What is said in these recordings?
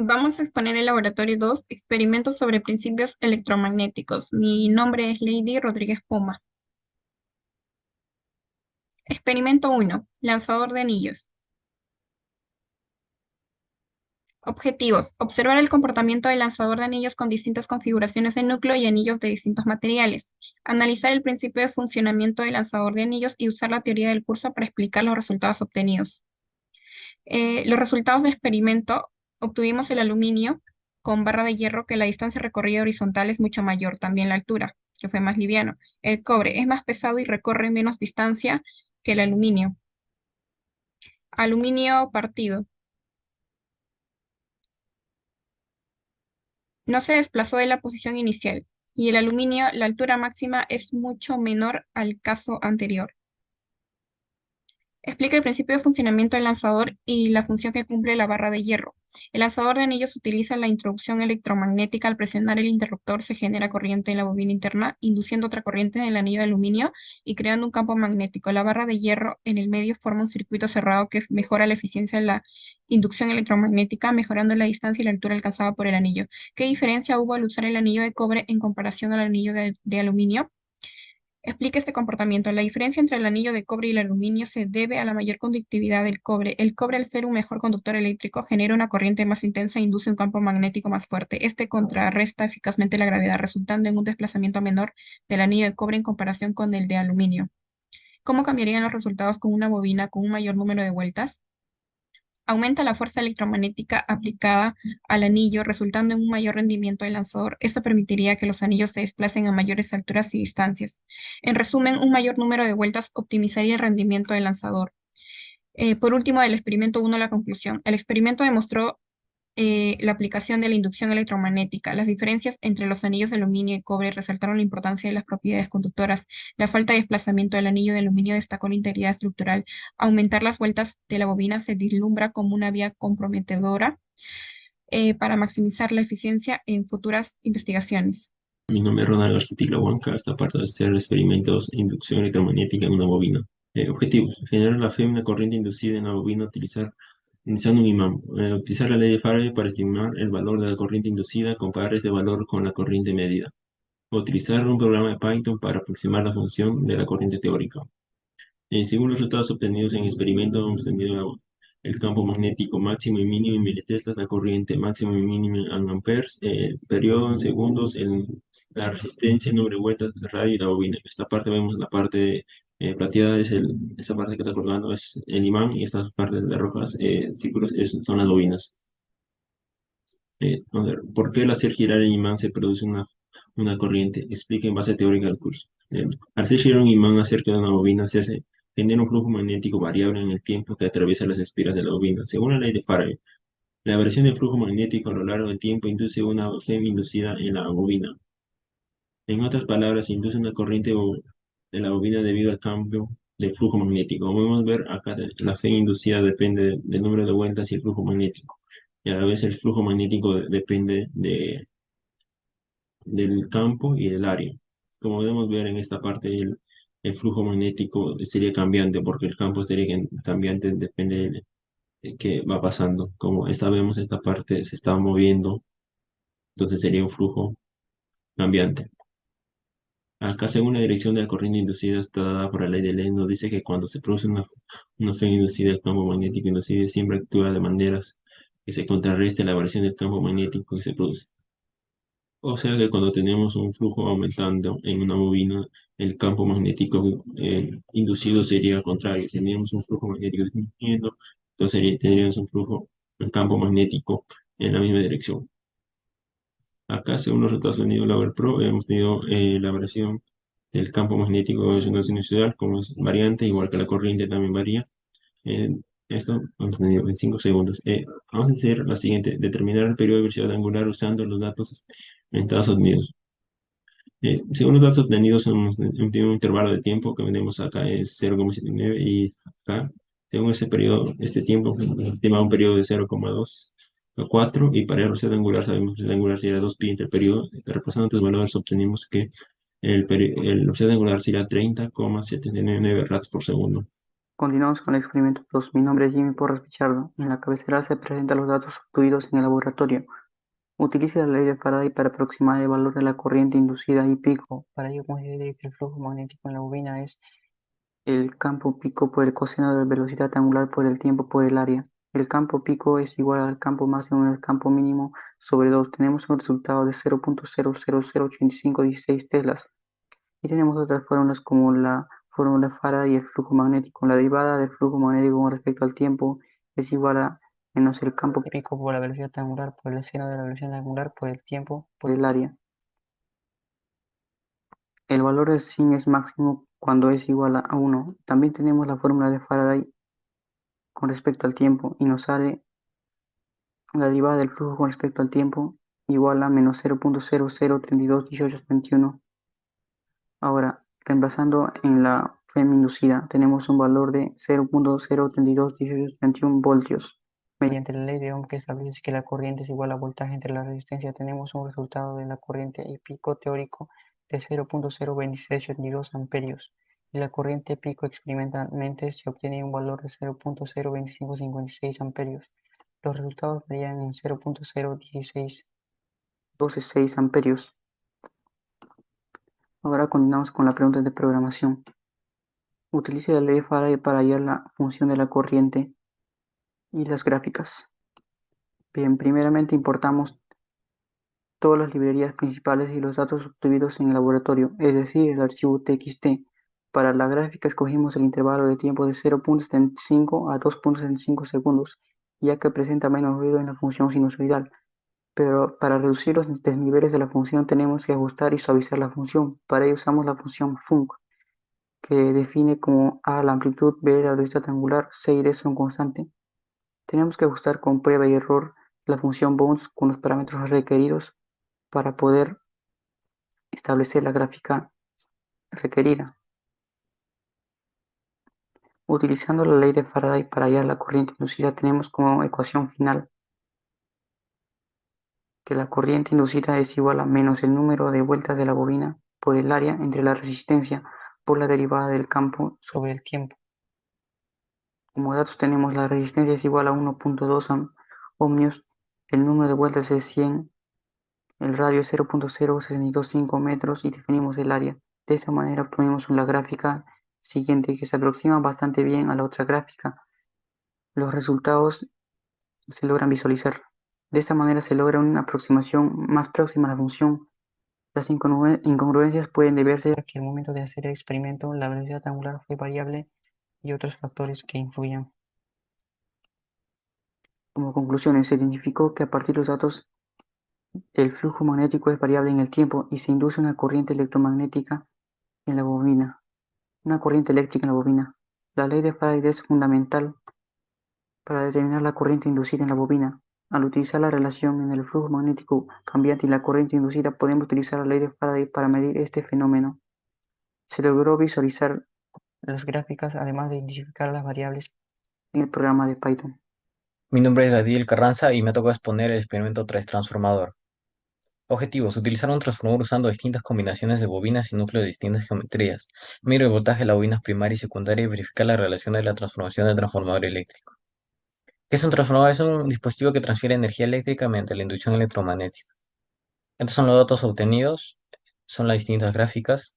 Vamos a exponer el laboratorio 2, experimentos sobre principios electromagnéticos. Mi nombre es Lady Rodríguez Poma. Experimento 1, lanzador de anillos. Objetivos: observar el comportamiento del lanzador de anillos con distintas configuraciones de núcleo y anillos de distintos materiales. Analizar el principio de funcionamiento del lanzador de anillos y usar la teoría del curso para explicar los resultados obtenidos. Los resultados del experimento: obtuvimos el aluminio con barra de hierro, que la distancia recorrida horizontal es mucho mayor, también la altura, que fue más liviano. El cobre es más pesado y recorre menos distancia que el aluminio. Aluminio partido. No se desplazó de la posición inicial, y el aluminio, la altura máxima es mucho menor al caso anterior. Explica el principio de funcionamiento del lanzador y la función que cumple la barra de hierro. El lanzador de anillos utiliza la introducción electromagnética. Al presionar el interruptor se genera corriente en la bobina interna, induciendo otra corriente en el anillo de aluminio y creando un campo magnético. La barra de hierro en el medio forma un circuito cerrado que mejora la eficiencia de la inducción electromagnética, mejorando la distancia y la altura alcanzada por el anillo. ¿Qué diferencia hubo al usar el anillo de cobre en comparación al anillo de aluminio? Explica este comportamiento. La diferencia entre el anillo de cobre y el aluminio se debe a la mayor conductividad del cobre. El cobre, al ser un mejor conductor eléctrico, genera una corriente más intensa e induce un campo magnético más fuerte. Este contrarresta eficazmente la gravedad, resultando en un desplazamiento menor del anillo de cobre en comparación con el de aluminio. ¿Cómo cambiarían los resultados con una bobina con un mayor número de vueltas? Aumenta la fuerza electromagnética aplicada al anillo, resultando en un mayor rendimiento del lanzador. Esto permitiría que los anillos se desplacen a mayores alturas y distancias. En resumen, un mayor número de vueltas optimizaría el rendimiento del lanzador. Por último, del experimento 1, la conclusión. El experimento demostró la aplicación de la inducción electromagnética. Las diferencias entre los anillos de aluminio y cobre resaltaron la importancia de las propiedades conductoras. La falta de desplazamiento del anillo de aluminio destacó la integridad estructural. Aumentar las vueltas de la bobina se vislumbra como una vía comprometedora para maximizar la eficiencia en futuras investigaciones. Mi nombre es Ronald García Huanca. Esta parte de hacer experimentos de inducción electromagnética en una bobina. Objetivos: generar la fe una corriente inducida en la bobina utilizando un imán. Utilizar la ley de Faraday para estimar el valor de la corriente inducida, comparar este valor con la corriente medida. Utilizar un programa de Python para aproximar la función de la corriente teórica. Según los resultados obtenidos en el experimento, hemos tenido el campo magnético máximo y mínimo en militeslas, la corriente máxima y mínima en amperes, el periodo en segundos, la resistencia, el número de vueltas, el radio y la bobina. En esta parte vemos la parte plateada, esa parte que está colgando es el imán, y estas partes de rojas, círculos, son las bobinas. A ver, ¿por qué al hacer girar el imán se produce una corriente? Explica en base teórica del curso. Al hacer girar un imán acerca de una bobina genera un flujo magnético variable en el tiempo que atraviesa las espiras de la bobina. Según la ley de Faraday, la variación del flujo magnético a lo largo del tiempo induce una FEM inducida en la bobina. En otras palabras, induce una corriente de la bobina debido al cambio del flujo magnético. Como podemos ver acá, la FEM inducida depende del número de vueltas y el flujo magnético. Y a la vez el flujo magnético depende del campo y del área. Como podemos ver en esta parte, el flujo magnético sería cambiante porque el campo sería cambiante, depende de qué va pasando. Como vemos, esta parte se está moviendo, entonces sería un flujo cambiante. Acá, según la dirección de la corriente inducida está dada por la ley de Lenz, nos dice que cuando se produce una FEM inducida, el campo magnético inducido siempre actúa de maneras que se contrarreste la variación del campo magnético que se produce. O sea que cuando tenemos un flujo aumentando en una bobina, el campo magnético inducido sería al contrario. Si tenemos un flujo magnético disminuyendo, entonces tendríamos un campo magnético en la misma dirección. Acá, según los resultados obtenidos de la Pro, hemos tenido la variación del campo magnético de una sinusoidal, como es variante, igual que la corriente también varía. Esto hemos tenido en 5 segundos. Vamos a hacer la siguiente: determinar el periodo de velocidad angular usando los datos en Estados Unidos. Según los datos obtenidos, tiene un intervalo de tiempo que vendemos acá es 0,79, y acá, según ese periodo, este tiempo, estima un periodo de 0,2 a 4, y para el velocidad angular sabemos que la angular sería 2pi entre el periodo. Reemplazando estos valores, obtenemos que el velocidad angular sería 30,799 rads por segundo. Continuamos con el experimento 2. Mi nombre es Jimmy Porras Pichardo. En la cabecera se presentan los datos obtenidos en el laboratorio. Utilice la ley de Faraday para aproximar el valor de la corriente inducida y pico. Para ello considere que el flujo magnético en la bobina es el campo pico por el coseno de la velocidad angular por el tiempo por el área. El campo pico es igual al campo máximo menos el campo mínimo sobre 2. Tenemos un resultado de 0.0008516 teslas. Y tenemos otras fórmulas como la fórmula Faraday y el flujo magnético. La derivada del flujo magnético con respecto al tiempo es igual a menos el campo pico por la velocidad angular por el seno de la velocidad angular por el tiempo por el área. El valor de sin es máximo cuando es igual a 1. También tenemos la fórmula de Faraday con respecto al tiempo y nos sale la derivada del flujo con respecto al tiempo igual a menos 0.00321831. Ahora, reemplazando en la FEM inducida, tenemos un valor de 0.0321831 voltios. Mediante la ley de Ohm que establece que la corriente es igual a voltaje entre la resistencia, tenemos un resultado de la corriente y pico teórico de 0.02682 amperios. Y la corriente pico experimentalmente se obtiene un valor de 0.02556 amperios. Los resultados varían en 0.01626 amperios. Ahora continuamos con la pregunta de programación. Utilice la ley de Faraday para hallar la función de la corriente y las gráficas. Bien, primeramente importamos todas las librerías principales y los datos obtenidos en el laboratorio, es decir, el archivo txt. Para la gráfica escogimos el intervalo de tiempo de 0.75 a 2.75 segundos, ya que presenta menos ruido en la función sinusoidal. Pero para reducir los desniveles de la función tenemos que ajustar y suavizar la función. Para ello usamos la función func, que define como A la amplitud, B la velocidad angular, C y D son constantes. Tenemos que ajustar con prueba y error la función bounce con los parámetros requeridos para poder establecer la gráfica requerida. Utilizando la ley de Faraday para hallar la corriente inducida, tenemos como ecuación final que la corriente inducida es igual a menos el número de vueltas de la bobina por el área entre la resistencia por la derivada del campo sobre el tiempo. Como datos tenemos la resistencia es igual a 1.2 ohmios, el número de vueltas es 100, el radio es 0.0625 metros y definimos el área. De esta manera obtuvimos la gráfica siguiente que se aproxima bastante bien a la otra gráfica. Los resultados se logran visualizar. De esta manera se logra una aproximación más próxima a la función. Las incongruencias pueden deberse a que al momento de hacer el experimento la velocidad angular fue variable y otros factores que influyen. Como conclusiones, se identificó que a partir de los datos el flujo magnético es variable en el tiempo y se induce una corriente electromagnética en la bobina, una corriente eléctrica en la bobina. La ley de Faraday es fundamental para determinar la corriente inducida en la bobina. Al utilizar la relación en el flujo magnético cambiante y la corriente inducida, podemos utilizar la ley de Faraday para medir este fenómeno. Se logró visualizar las gráficas, además de identificar las variables en el programa de Python. Mi nombre es Gadiel Carranza y me tocó exponer el experimento 3 transformador. Objetivos: utilizar un transformador usando distintas combinaciones de bobinas y núcleos de distintas geometrías. Medir el voltaje de las bobinas primaria y secundaria y verificar la relación de la transformación del transformador eléctrico. ¿Qué es un transformador? Es un dispositivo que transfiere energía eléctrica mediante la inducción electromagnética. Estos son los datos obtenidos, son las distintas gráficas.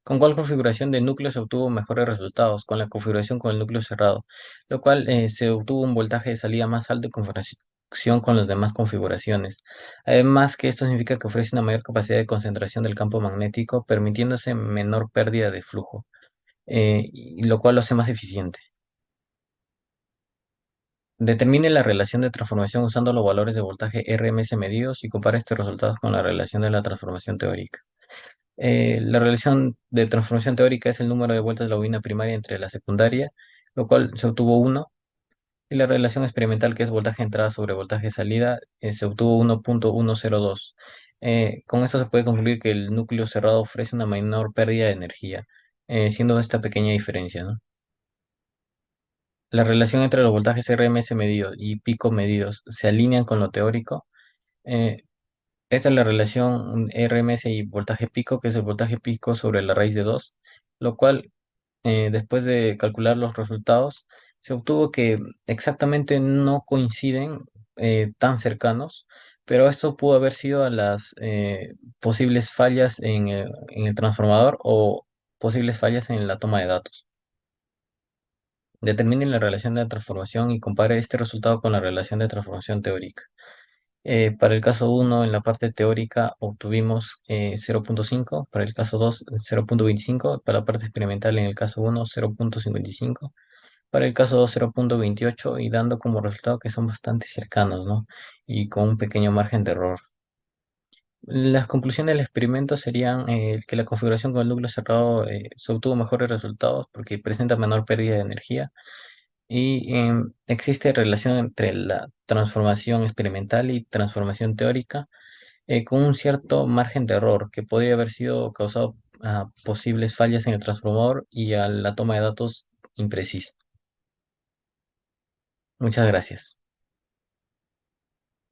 ¿Con cuál configuración de núcleo se obtuvo mejores resultados? Con la configuración con el núcleo cerrado, lo cual se obtuvo un voltaje de salida más alto en comparación con las demás configuraciones. Además que esto significa que ofrece una mayor capacidad de concentración del campo magnético, permitiéndose menor pérdida de flujo, y lo cual lo hace más eficiente. Determine la relación de transformación usando los valores de voltaje RMS medidos y compara estos resultados con la relación de la transformación teórica. La relación de transformación teórica es el número de vueltas de la bobina primaria entre la secundaria, lo cual se obtuvo 1, y la relación experimental, que es voltaje entrada sobre voltaje salida, se obtuvo 1.102. Con esto se puede concluir que el núcleo cerrado ofrece una menor pérdida de energía, siendo esta pequeña diferencia, ¿no? La relación entre los voltajes RMS medidos y pico medidos se alinean con lo teórico. Eh, Esta es la relación RMS y voltaje pico, que es el voltaje pico sobre la raíz de 2, lo cual después de calcular los resultados, se obtuvo que exactamente no coinciden tan cercanos, pero esto pudo haber sido a las posibles fallas en el transformador o posibles fallas en la toma de datos. Determine la relación de transformación y compare este resultado con la relación de transformación teórica. Para el caso 1, en la parte teórica obtuvimos 0.5, para el caso 2, 0.25, para la parte experimental en el caso 1, 0.55, para el caso 2, 0.28, y dando como resultado que son bastante cercanos, ¿no? Y con un pequeño margen de error. Las conclusiones del experimento serían que la configuración con el núcleo cerrado se obtuvo mejores resultados porque presenta menor pérdida de energía y existe relación entre la transformación experimental y transformación teórica con un cierto margen de error que podría haber sido causado a posibles fallas en el transformador y a la toma de datos imprecisa. Muchas gracias.